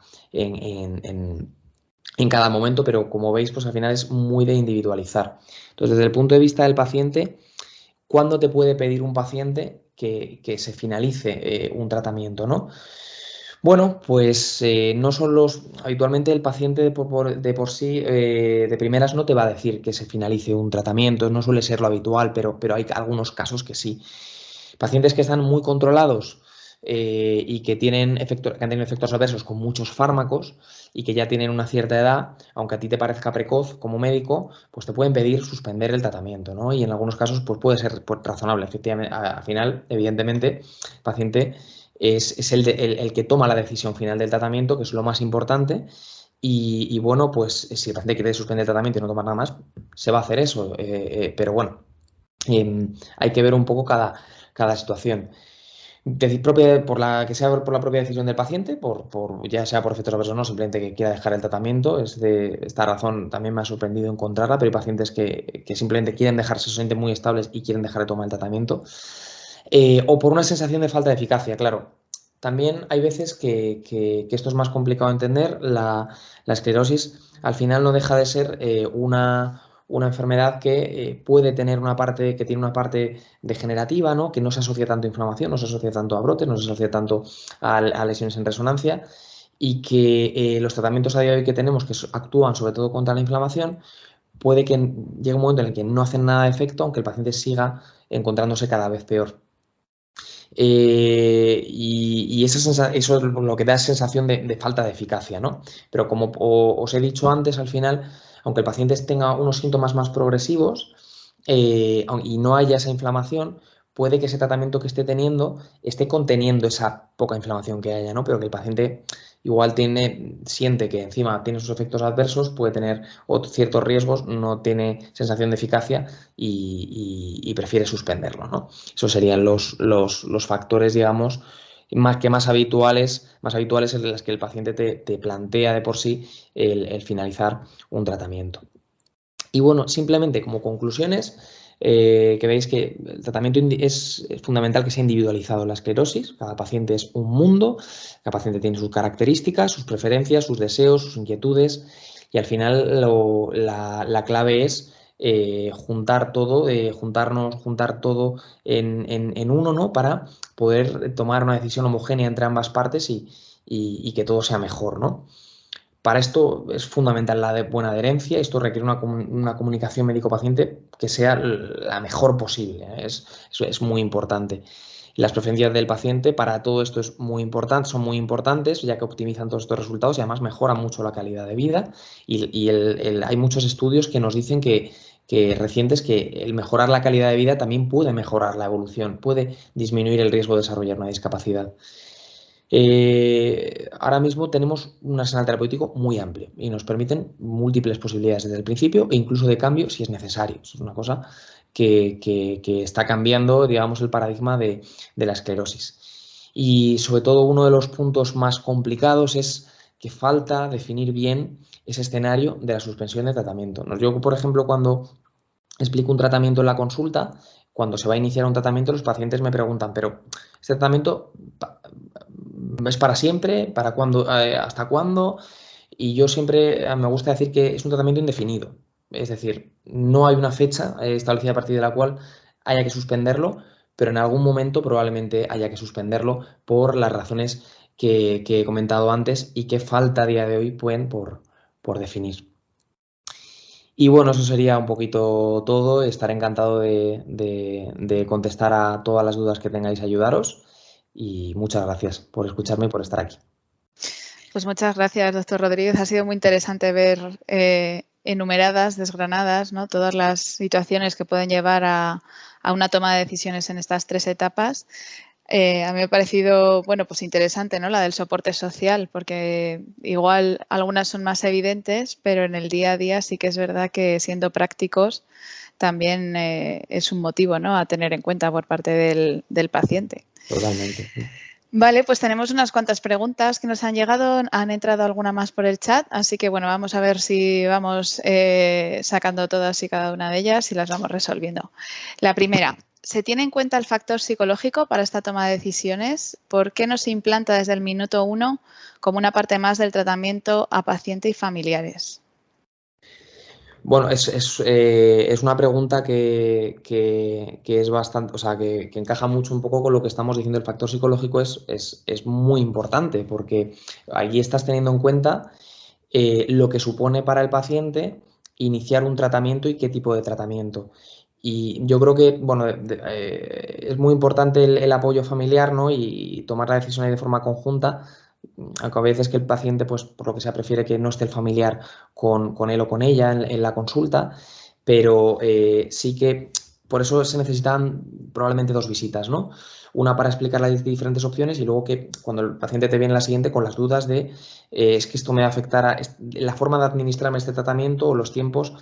momento, pero como veis, pues al final es muy de individualizar. Entonces, desde el punto de vista del paciente, ¿cuándo te puede pedir un paciente que se finalice un tratamiento, ¿no? Bueno, pues no son habitualmente el paciente de por sí, de primeras no te va a decir que se finalice un tratamiento, no suele ser lo habitual, pero hay algunos casos que sí. Pacientes que están muy controlados y que que han tenido efectos adversos con muchos fármacos y que ya tienen una cierta edad, aunque a ti te parezca precoz como médico, pues te pueden pedir suspender el tratamiento, ¿no? Y en algunos casos pues puede ser pues, razonable. Efectivamente, al final, evidentemente, el paciente es el que toma la decisión final del tratamiento, que es lo más importante. Y bueno, pues si el paciente quiere suspender el tratamiento y no tomar nada más, se va a hacer eso. Pero bueno, hay que ver un poco cada situación. Que sea por la propia decisión del paciente, ya sea por efectos adversos o no, simplemente que quiera dejar el tratamiento. Esta razón también me ha sorprendido encontrarla, pero hay pacientes que simplemente quieren dejarse, se sienten muy estables y quieren dejar de tomar el tratamiento. O por una sensación de falta de eficacia, claro. También hay veces que esto es más complicado de entender. La esclerosis al final no deja de ser una enfermedad que puede tener que tiene una parte degenerativa, ¿no? Que no se asocia tanto a inflamación, no se asocia tanto a brotes, no se asocia tanto a lesiones en resonancia y que los tratamientos a día de hoy que tenemos que actúan sobre todo contra la inflamación, puede que llegue un momento en el que no hacen nada de efecto, aunque el paciente siga encontrándose cada vez peor. Y eso es lo que da sensación de falta de eficacia, ¿no? Pero como os he dicho antes, al final, aunque el paciente tenga unos síntomas más progresivos y no haya esa inflamación, puede que ese tratamiento que esté teniendo esté conteniendo esa poca inflamación que haya, ¿no? Pero que el paciente igual siente que encima tiene sus efectos adversos, puede tener ciertos riesgos, no tiene sensación de eficacia y prefiere suspenderlo, ¿no? Esos serían los factores, digamos, más habituales en las que el paciente te plantea de por sí el finalizar un tratamiento. Y bueno, simplemente como conclusiones, que veis que el tratamiento es fundamental que sea individualizado. La esclerosis, cada paciente es un mundo, cada paciente tiene sus características, sus preferencias, sus deseos, sus inquietudes y al final la clave es juntar todo, juntar todo en uno, ¿no? Para poder tomar una decisión homogénea entre ambas partes y que todo sea mejor, ¿no? Para esto es fundamental la buena adherencia. Esto requiere una comunicación médico-paciente que sea la mejor posible. Es muy importante. Las preferencias del paciente para todo esto son muy importantes, ya que optimizan todos estos resultados y además mejoran mucho la calidad de vida. Hay muchos estudios que nos dicen que recientes que el mejorar la calidad de vida también puede mejorar la evolución, puede disminuir el riesgo de desarrollar una discapacidad. Ahora mismo tenemos un arsenal terapéutico muy amplio y nos permiten múltiples posibilidades desde el principio e incluso de cambio si es necesario. Eso es una cosa que está cambiando, digamos, el paradigma de la esclerosis. Y sobre todo uno de los puntos más complicados es que falta definir bien ese escenario de la suspensión de tratamiento. Yo, por ejemplo, cuando explico un tratamiento en la consulta, cuando se va a iniciar un tratamiento, los pacientes me preguntan, pero ¿este tratamiento es para siempre? ¿Para cuándo? ¿Hasta cuándo? Y yo siempre me gusta decir que es un tratamiento indefinido. Es decir, no hay una fecha establecida a partir de la cual haya que suspenderlo, pero en algún momento probablemente haya que suspenderlo por las razones que he comentado antes y que falta a día de hoy pueden por definir. Y bueno, eso sería un poquito todo. Estaré encantado de contestar a todas las dudas que tengáis, ayudaros. Y muchas gracias por escucharme y por estar aquí. Pues muchas gracias, doctor Rodríguez. Ha sido muy interesante ver enumeradas, desgranadas, ¿no? Todas las situaciones que pueden llevar a una toma de decisiones en estas 3 etapas. A mí me ha parecido, bueno, pues interesante, ¿no? La del soporte social, porque igual algunas son más evidentes, pero en el día a día sí que es verdad que siendo prácticos también es un motivo, ¿no? A tener en cuenta por parte del paciente. Totalmente. Vale, pues tenemos unas cuantas preguntas que nos han llegado, han entrado alguna más por el chat, así que bueno, vamos a ver si vamos sacando todas y cada una de ellas y las vamos resolviendo. La primera, ¿se tiene en cuenta el factor psicológico para esta toma de decisiones? ¿Por qué no se implanta desde el minuto 1 como una parte más del tratamiento a paciente y familiares? Bueno, es una pregunta que es bastante, o sea, que encaja mucho un poco con lo que estamos diciendo. El factor psicológico es muy importante porque allí estás teniendo en cuenta lo que supone para el paciente iniciar un tratamiento y qué tipo de tratamiento. Y yo creo que, bueno, es muy importante el apoyo familiar, ¿no? Y tomar la decisión ahí de forma conjunta, aunque a veces que el paciente, pues por lo que sea, prefiere que no esté el familiar con él o con ella en la consulta, pero sí que por eso se necesitan probablemente dos visitas, ¿no? Una para explicar las diferentes opciones y luego que cuando el paciente te viene la siguiente con las dudas de es que esto me va a afectar a la forma de administrarme este tratamiento o los tiempos,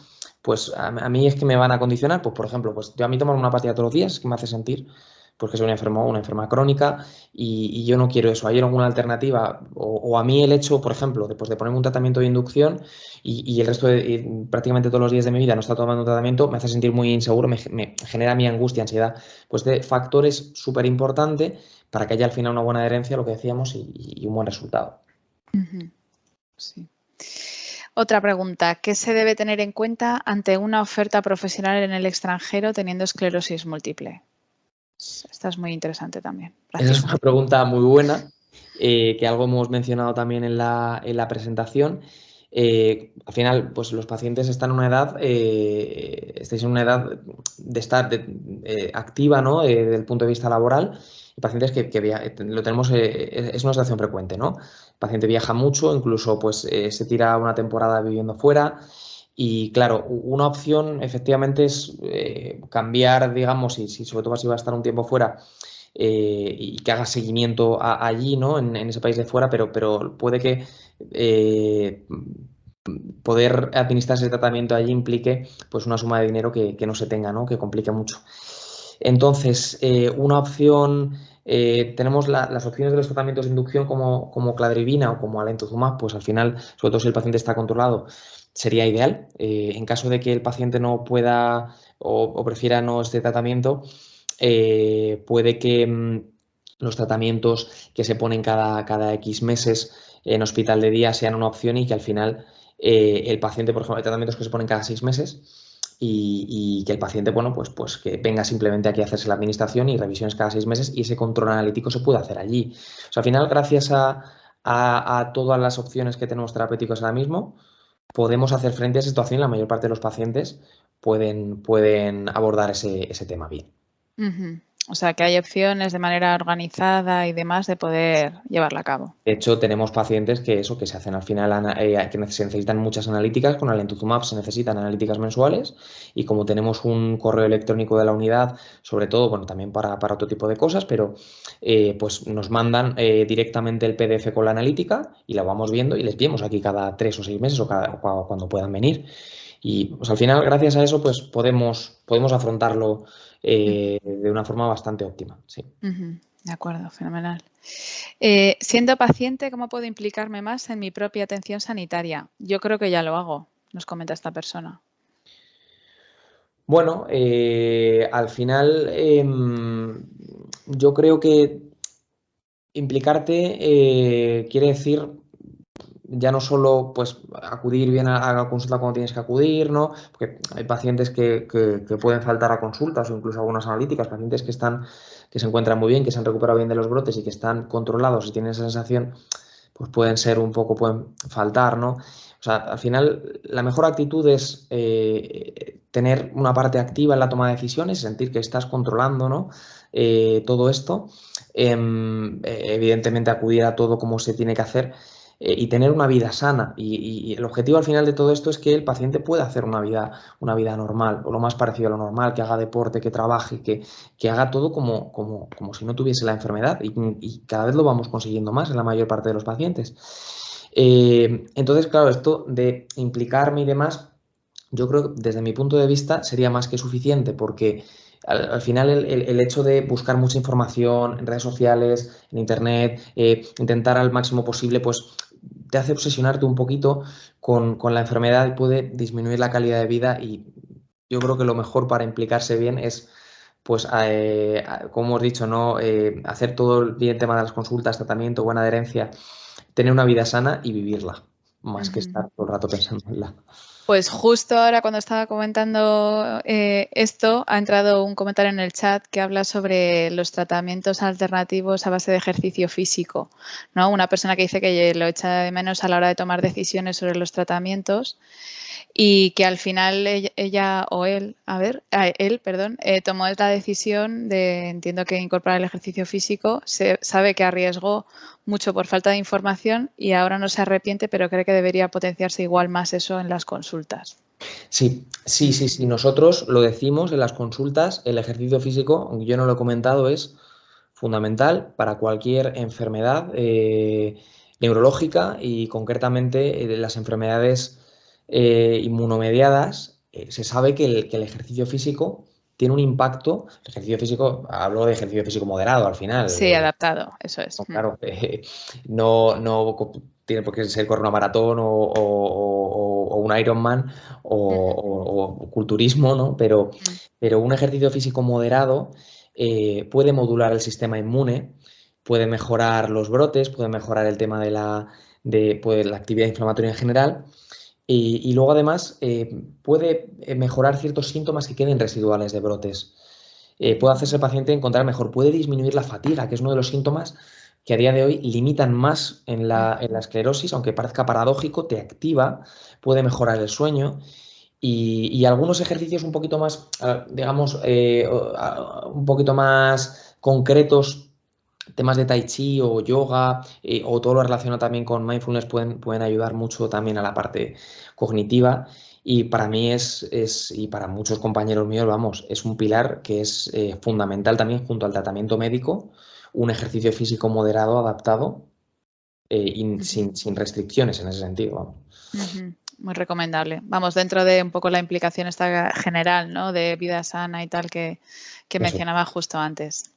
pues a mí es que me van a condicionar, pues por ejemplo, pues yo a mí tomar una pastilla todos los días es que me hace sentir pues que soy una enferma crónica y yo no quiero eso. ¿Hay alguna alternativa? O a mí el hecho, por ejemplo, de ponerme un tratamiento de inducción y el resto de prácticamente todos los días de mi vida no está tomando un tratamiento, me hace sentir muy inseguro, me genera mi angustia, ansiedad. Pues de factores súper importante para que haya al final una buena adherencia, lo que decíamos, y un buen resultado. Sí. Otra pregunta, ¿qué se debe tener en cuenta ante una oferta profesional en el extranjero teniendo esclerosis múltiple? Esta es muy interesante también. Esa es Gracias. una pregunta muy buena, que algo hemos mencionado también en la presentación. Al final, pues los pacientes están en una edad, estáis en una edad de estar activa, ¿no? Desde el punto de vista laboral. Y pacientes lo tenemos, es una situación frecuente, ¿no? El paciente viaja mucho, incluso pues se tira una temporada viviendo fuera. Y claro, una opción efectivamente es cambiar, digamos, y si sobre todo si va a estar un tiempo fuera y que haga seguimiento allí, ¿no? En ese país de fuera, pero puede que poder administrar ese tratamiento allí implique pues una suma de dinero que no se tenga, ¿no? Que complique mucho. Entonces, una opción, tenemos las opciones de los tratamientos de inducción como cladribina o como alentuzumab, pues al final, sobre todo si el paciente está controlado, sería ideal. En caso de que el paciente no pueda o prefiera no este tratamiento, puede que los tratamientos que se ponen cada X meses en hospital de día sean una opción y que al final el paciente, por ejemplo, hay tratamientos que se ponen cada 6 meses y que el paciente, bueno, pues que venga simplemente aquí a hacerse la administración y revisiones cada 6 meses y ese control analítico se puede hacer allí. O sea, al final, gracias a todas las opciones que tenemos terapéuticas ahora mismo, podemos hacer frente a esa situación y la mayor parte de los pacientes pueden abordar ese tema bien. O sea, que hay opciones de manera organizada y demás de poder llevarla a cabo. De hecho, tenemos pacientes que se hacen al final, que se necesitan muchas analíticas. Con alentuzumab se necesitan analíticas mensuales y como tenemos un correo electrónico de la unidad, sobre todo, bueno, también para otro tipo de cosas, pero pues nos mandan directamente el PDF con la analítica y la vamos viendo y les enviamos aquí cada 3 o 6 meses o cuando puedan venir. Y pues al final, gracias a eso, pues podemos afrontarlo de una forma bastante óptima. Sí. De acuerdo, fenomenal. Siendo paciente, ¿cómo puedo implicarme más en mi propia atención sanitaria? Yo creo que ya lo hago, nos comenta esta persona. Bueno, al final yo creo que implicarte quiere decir ya no solo pues acudir bien a la consulta cuando tienes que acudir, ¿no? Porque hay pacientes que pueden faltar a consultas o incluso algunas analíticas, pacientes que se encuentran muy bien, que se han recuperado bien de los brotes y que están controlados y tienen esa sensación, pues pueden faltar, ¿no? O sea, al final la mejor actitud es tener una parte activa en la toma de decisiones, sentir que estás controlando, ¿no? Todo esto. Evidentemente acudir a todo como se tiene que hacer y tener una vida sana. Y el objetivo al final de todo esto es que el paciente pueda hacer una vida normal o lo más parecido a lo normal, que haga deporte, que trabaje, que haga todo como si no tuviese la enfermedad y cada vez lo vamos consiguiendo más en la mayor parte de los pacientes. Entonces, claro, esto de implicarme y demás, yo creo que desde mi punto de vista sería más que suficiente porque al final el hecho de buscar mucha información en redes sociales, en internet, intentar al máximo posible, pues te hace obsesionarte un poquito con la enfermedad y puede disminuir la calidad de vida y yo creo que lo mejor para implicarse bien es pues como hemos dicho, ¿no? Hacer todo bien el tema de las consultas, tratamiento, buena adherencia, tener una vida sana y vivirla, más que estar todo el rato pensando en la. Pues justo ahora cuando estaba comentando esto, ha entrado un comentario en el chat que habla sobre los tratamientos alternativos a base de ejercicio físico, ¿no? Una persona que dice que lo echa de menos a la hora de tomar decisiones sobre los tratamientos y que al final ella o él, perdón, tomó la decisión de, entiendo que incorporar el ejercicio físico, sabe que arriesgó mucho por falta de información y ahora no se arrepiente, pero cree que debería potenciarse igual más eso en las consultas. Sí. Nosotros lo decimos en las consultas, el ejercicio físico, aunque yo no lo he comentado, es fundamental para cualquier enfermedad neurológica y concretamente las enfermedades inmunomediadas. Se sabe que el ejercicio físico tiene un impacto. El ejercicio físico, hablo de ejercicio físico moderado al final. Sí, adaptado, eso es. Claro, no tiene por qué ser correr una maratón o un Ironman o culturismo, ¿no? Pero un ejercicio físico moderado puede modular el sistema inmune, puede mejorar los brotes, puede mejorar el tema pues, la actividad inflamatoria en general. Y luego además puede mejorar ciertos síntomas que queden residuales de brotes. Puede hacerse el paciente encontrar mejor, puede disminuir la fatiga, que es uno de los síntomas que a día de hoy limitan más en la esclerosis, aunque parezca paradójico, te activa, puede mejorar el sueño y algunos ejercicios un poquito más, digamos, un poquito más concretos, temas de tai chi o yoga o todo lo relacionado también con mindfulness pueden ayudar mucho también a la parte cognitiva. Y para mí y para muchos compañeros míos, vamos, es un pilar que es fundamental también junto al tratamiento médico, un ejercicio físico moderado, adaptado y sin restricciones en ese sentido. Vamos. Muy recomendable. Vamos, dentro de un poco la implicación esta general, ¿no? De vida sana y tal que mencionaba justo antes.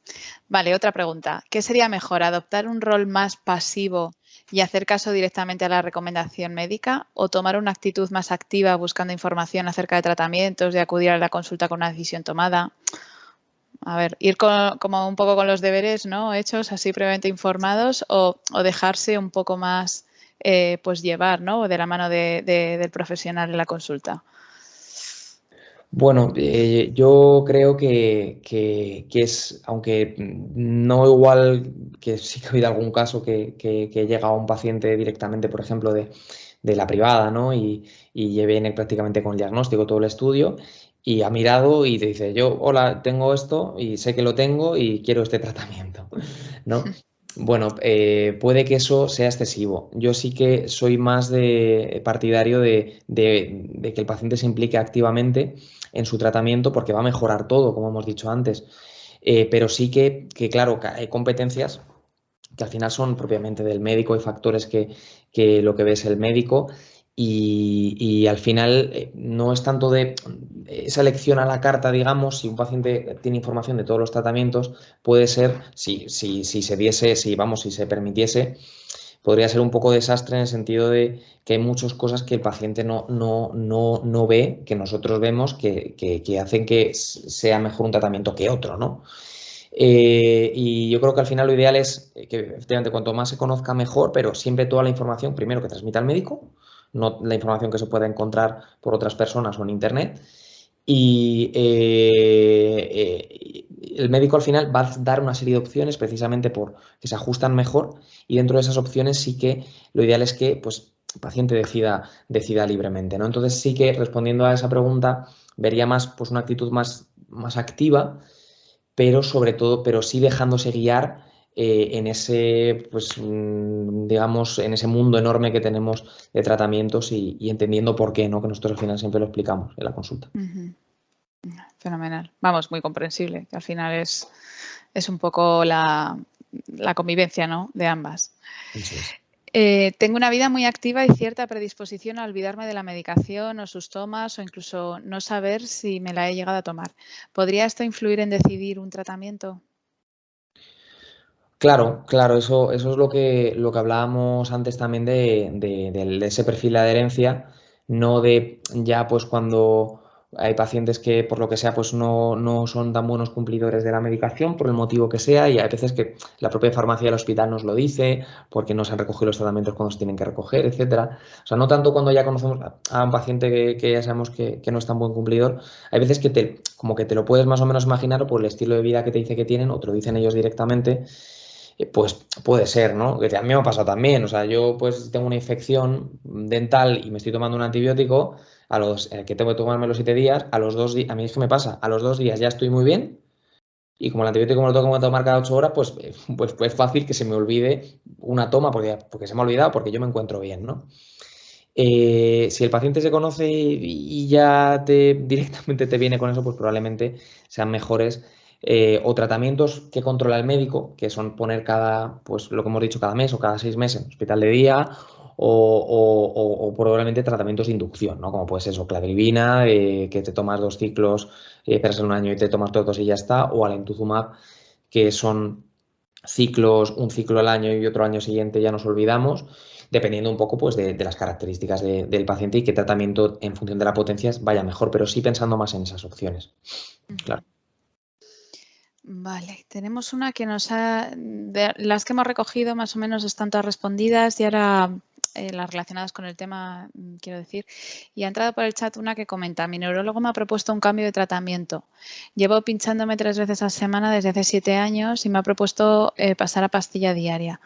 Vale, otra pregunta. ¿Qué sería mejor, adoptar un rol más pasivo y hacer caso directamente a la recomendación médica o tomar una actitud más activa buscando información acerca de tratamientos y acudir a la consulta con una decisión tomada? A ver, ir como un poco con los deberes, ¿no? Hechos así previamente informados o dejarse un poco más pues llevar, ¿no? De la mano del profesional en la consulta. Bueno, yo creo que es, aunque no igual, que sí que ha habido algún caso que llega a un paciente directamente, por ejemplo, de la privada, ¿no? Y viene prácticamente con el diagnóstico, todo el estudio, y ha mirado y te dice, yo, hola, tengo esto y sé que lo tengo y quiero este tratamiento, ¿no? Bueno, puede que eso sea excesivo. Yo sí que soy más partidario de que el paciente se implique activamente en su tratamiento porque va a mejorar todo, como hemos dicho antes. Pero sí claro, que hay competencias que al final son propiamente del médico, hay factores que lo que ve es el médico y al final no es tanto de esa elección a la carta, digamos, si un paciente tiene información de todos los tratamientos, puede ser, si se diese, si se permitiese, podría ser un poco desastre en el sentido de que hay muchas cosas que el paciente no ve, que nosotros vemos, que hacen que sea mejor un tratamiento que otro, ¿no? Y yo creo que al final lo ideal es que efectivamente cuanto más se conozca mejor, pero siempre toda la información, primero que transmita el médico, no la información que se pueda encontrar por otras personas o en internet. Y el médico al final va a dar una serie de opciones precisamente por que se ajustan mejor y dentro de esas opciones sí que lo ideal es que pues, el paciente decida libremente, ¿no? Entonces sí que respondiendo a esa pregunta vería más pues, una actitud más activa, pero sobre todo, pero sí dejándose guiar en ese, pues, digamos, en ese mundo enorme que tenemos de tratamientos y entendiendo por qué, ¿no? Que nosotros al final siempre lo explicamos en la consulta. Fenomenal. Vamos, muy comprensible, que al final es un poco la convivencia, ¿no? De ambas. Eso es. Tengo una vida muy activa y cierta predisposición a olvidarme de la medicación o sus tomas o incluso no saber si me la he llegado a tomar. ¿Podría esto influir en decidir un tratamiento? Claro, eso es lo que hablábamos antes también de ese perfil de adherencia, no de ya pues Hay pacientes que por lo que sea pues no son tan buenos cumplidores de la medicación por el motivo que sea y hay veces que la propia farmacia del hospital nos lo dice porque no se han recogido los tratamientos cuando se tienen que recoger, etcétera. O sea, no tanto cuando ya conocemos a un paciente que ya sabemos que no es tan buen cumplidor, hay veces que como que te lo puedes más o menos imaginar por el estilo de vida que te dice que tienen o te lo dicen ellos directamente, pues puede ser, ¿no? Que a mí me ha pasado también, o sea, yo pues tengo una infección dental y me estoy tomando un antibiótico, que tengo que tomarme los 7 días, a los 2 días, a mí es que me pasa, a los 2 días ya estoy muy bien y como el antibiótico me lo tengo que tomar cada 8 horas, pues es fácil que se me olvide una toma porque se me ha olvidado porque yo me encuentro bien, ¿no? Si el paciente se conoce y ya directamente te viene con eso, pues probablemente sean mejores o tratamientos que controla el médico, que son poner pues lo que hemos dicho, cada mes o cada 6 meses en hospital de día o probablemente tratamientos de inducción, ¿no? Como puede ser eso, cladribina, que te tomas 2 ciclos, esperas un año y te tomas todos y ya está, o alentuzumab, que son un ciclo al año y otro año siguiente ya nos olvidamos, dependiendo un poco pues, de las características del paciente y qué tratamiento en función de la potencia vaya mejor, pero sí pensando más en esas opciones. Claro. Vale, tenemos una que las que hemos recogido más o menos están todas respondidas y ahora las relacionadas con el tema, quiero decir, y ha entrado por el chat una que comenta: mi neurólogo me ha propuesto un cambio de tratamiento. Llevo pinchándome 3 veces a la semana desde hace 7 años y me ha propuesto pasar a pastilla diaria.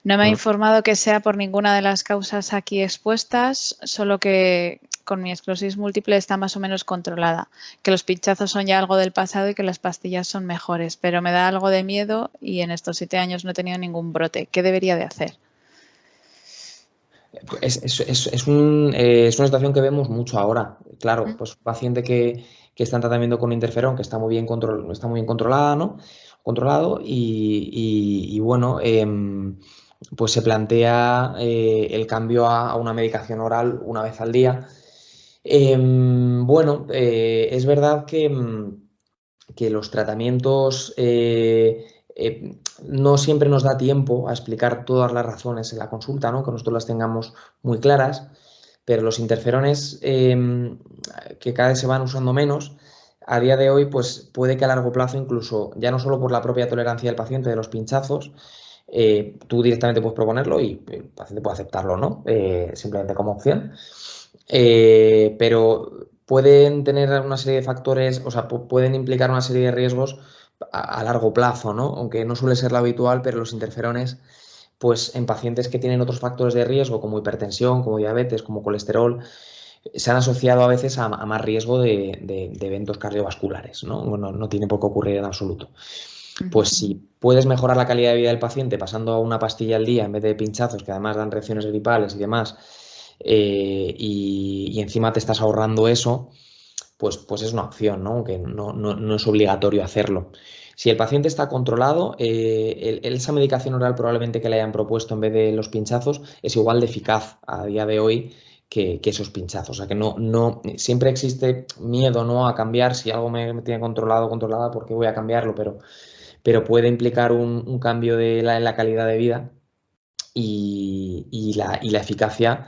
No me ha informado que sea por ninguna de las causas aquí expuestas, solo que con mi esclerosis múltiple está más o menos controlada, que los pinchazos son ya algo del pasado y que las pastillas son mejores, pero me da algo de miedo y en estos 7 años no he tenido ningún brote. ¿Qué debería de hacer? Es una situación que vemos mucho ahora. Claro, pues un paciente que está en tratamiento con interferón, que está muy bien controlada, ¿no? Controlado y bueno, pues se plantea el cambio a una medicación oral una vez al día. Bueno, es verdad que los tratamientos no siempre nos da tiempo a explicar todas las razones en la consulta, ¿no? Que nosotros las tengamos muy claras, pero los interferones que cada vez se van usando menos, a día de hoy, pues puede que a largo plazo, incluso ya no solo por la propia tolerancia del paciente de los pinchazos, tú directamente puedes proponerlo y el paciente puede aceptarlo, ¿no? Simplemente como opción. Pero pueden tener una serie de factores, o sea, pueden implicar una serie de riesgos a largo plazo, ¿no? Aunque no suele ser lo habitual, pero los interferones, pues en pacientes que tienen otros factores de riesgo, como hipertensión, como diabetes, como colesterol, se han asociado a veces a más riesgo de eventos cardiovasculares, ¿no? No tiene por qué ocurrir en absoluto. Pues si puedes mejorar la calidad de vida del paciente pasando a una pastilla al día en vez de pinchazos, que además dan reacciones gripales y demás, y encima te estás ahorrando eso, pues es una opción, ¿no? Aunque no es obligatorio hacerlo. Si el paciente está controlado, esa medicación oral probablemente que le hayan propuesto en vez de los pinchazos es igual de eficaz a día de hoy que esos pinchazos. O sea que siempre existe miedo, ¿no? A cambiar. Si algo me tiene controlado o controlada, ¿por qué voy a cambiarlo? Pero puede implicar un cambio en la calidad de vida y la eficacia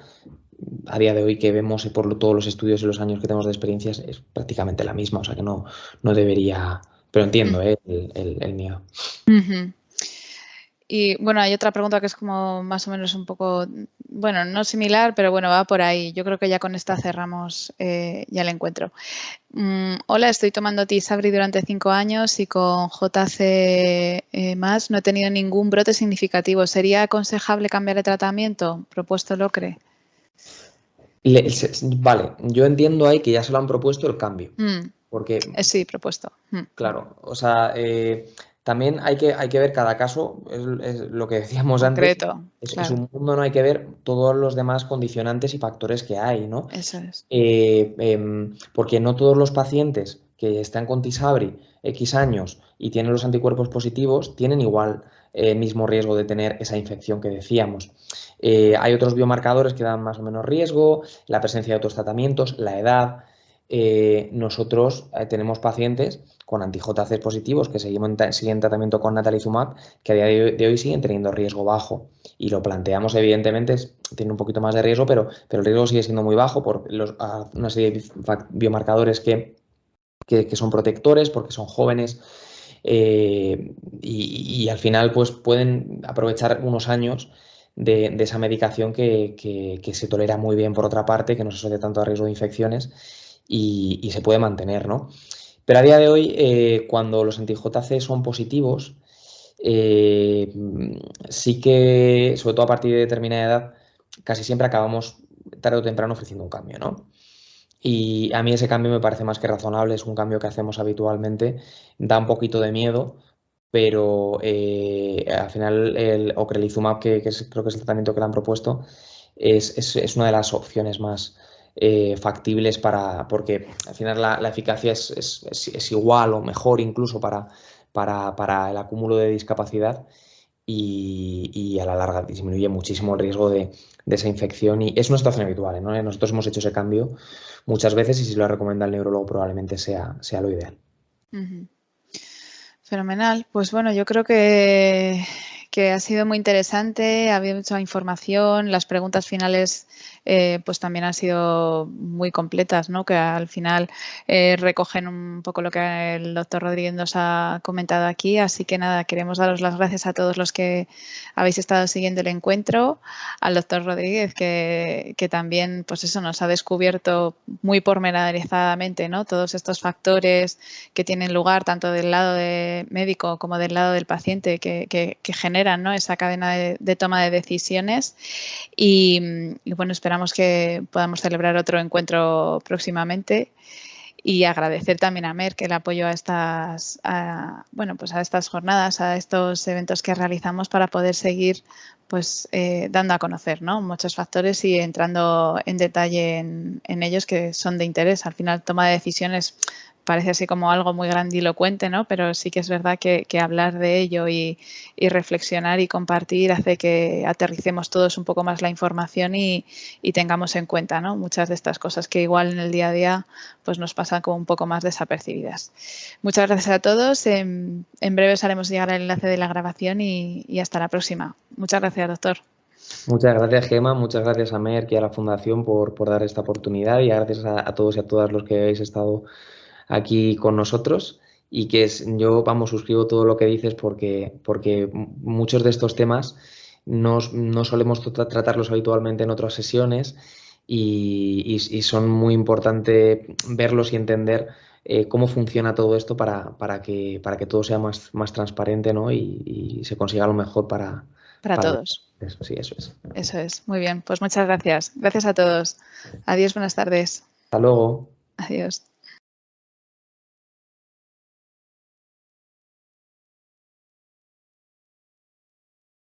a día de hoy que vemos por todos los estudios y los años que tenemos de experiencias es prácticamente la misma, o sea que no debería, pero entiendo el miedo. Y bueno, hay otra pregunta que es como más o menos un poco, bueno, no similar, pero bueno, va por ahí. Yo creo que ya con esta cerramos ya el encuentro. Hola, estoy tomando Tisabri durante 5 años y con JC más no he tenido ningún brote significativo. ¿Sería aconsejable cambiar de tratamiento? Propuesto Locre. Vale, yo entiendo ahí que ya se lo han propuesto el cambio. Porque, sí, propuesto. Claro, o sea, también hay que ver cada caso, es lo que decíamos concreto, antes, claro. es un mundo, no hay que ver todos los demás condicionantes y factores que hay, ¿no? Eso es. Porque no todos los pacientes que están con Tisabri X años y tienen los anticuerpos positivos tienen igual mismo riesgo de tener esa infección que decíamos. Hay otros biomarcadores que dan más o menos riesgo, la presencia de otros tratamientos, la edad. nosotros tenemos pacientes con anti-JACs positivos que siguen tratamiento con natalizumab, que a día de hoy siguen teniendo riesgo bajo. Y lo planteamos, evidentemente, tiene un poquito más de riesgo, pero el riesgo sigue siendo muy bajo por una serie de biomarcadores que son protectores, porque son jóvenes. Y al final pues pueden aprovechar unos años de esa medicación que se tolera muy bien por otra parte, que no se asocia tanto a riesgo de infecciones y se puede mantener, ¿no? Pero a día de hoy, cuando los anti-JAC son positivos, sí que, sobre todo a partir de determinada edad, casi siempre acabamos tarde o temprano ofreciendo un cambio, ¿no? Y a mí ese cambio me parece más que razonable, es un cambio que hacemos habitualmente, da un poquito de miedo, pero al final el ocrelizumab, creo que es el tratamiento que le han propuesto, es una de las opciones más factibles porque al final la eficacia es igual o mejor incluso para el acúmulo de discapacidad y a la larga disminuye muchísimo el riesgo de esa infección y es una situación habitual, ¿no? Nosotros hemos hecho ese cambio muchas veces y si lo recomienda el neurólogo probablemente sea lo ideal. Fenomenal. Pues bueno, yo creo que ha sido muy interesante, ha habido mucha información, las preguntas finales pues también han sido muy completas, ¿no? Que al final recogen un poco lo que el doctor Rodríguez nos ha comentado aquí. Así que nada, queremos daros las gracias a todos los que habéis estado siguiendo el encuentro, al doctor Rodríguez que también pues eso nos ha descubierto muy pormenorizadamente, ¿no? Todos estos factores que tienen lugar tanto del lado de médico como del lado del paciente que generan, ¿no? Esa cadena de toma de decisiones y bueno, esperamos que podamos celebrar otro encuentro próximamente y agradecer también a Merck el apoyo a estas jornadas, a estos eventos que realizamos para poder seguir pues dando a conocer, ¿no? Muchos factores y entrando en detalle en ellos que son de interés. Al final, toma de decisiones parece así como algo muy grandilocuente, ¿no? Pero sí que es verdad que hablar de ello y reflexionar y compartir hace que aterricemos todos un poco más la información y tengamos en cuenta, ¿no? Muchas de estas cosas que igual en el día a día pues nos pasan como un poco más desapercibidas. Muchas gracias a todos. En breve os haremos llegar el enlace de la grabación y hasta la próxima. Muchas gracias, doctor. Muchas gracias, Gemma. Muchas gracias a Merck y a la Fundación por dar esta oportunidad y gracias a todos y a todas los que habéis estado aquí con nosotros y yo, suscribo todo lo que dices porque muchos de estos temas no solemos tratarlos habitualmente en otras sesiones y son muy importante verlos y entender cómo funciona todo esto para que todo sea más transparente, ¿no? y se consiga lo mejor para todos. Eso, sí, eso es. Eso es. Muy bien. Pues muchas gracias. Gracias a todos. Adiós, buenas tardes. Hasta luego. Adiós.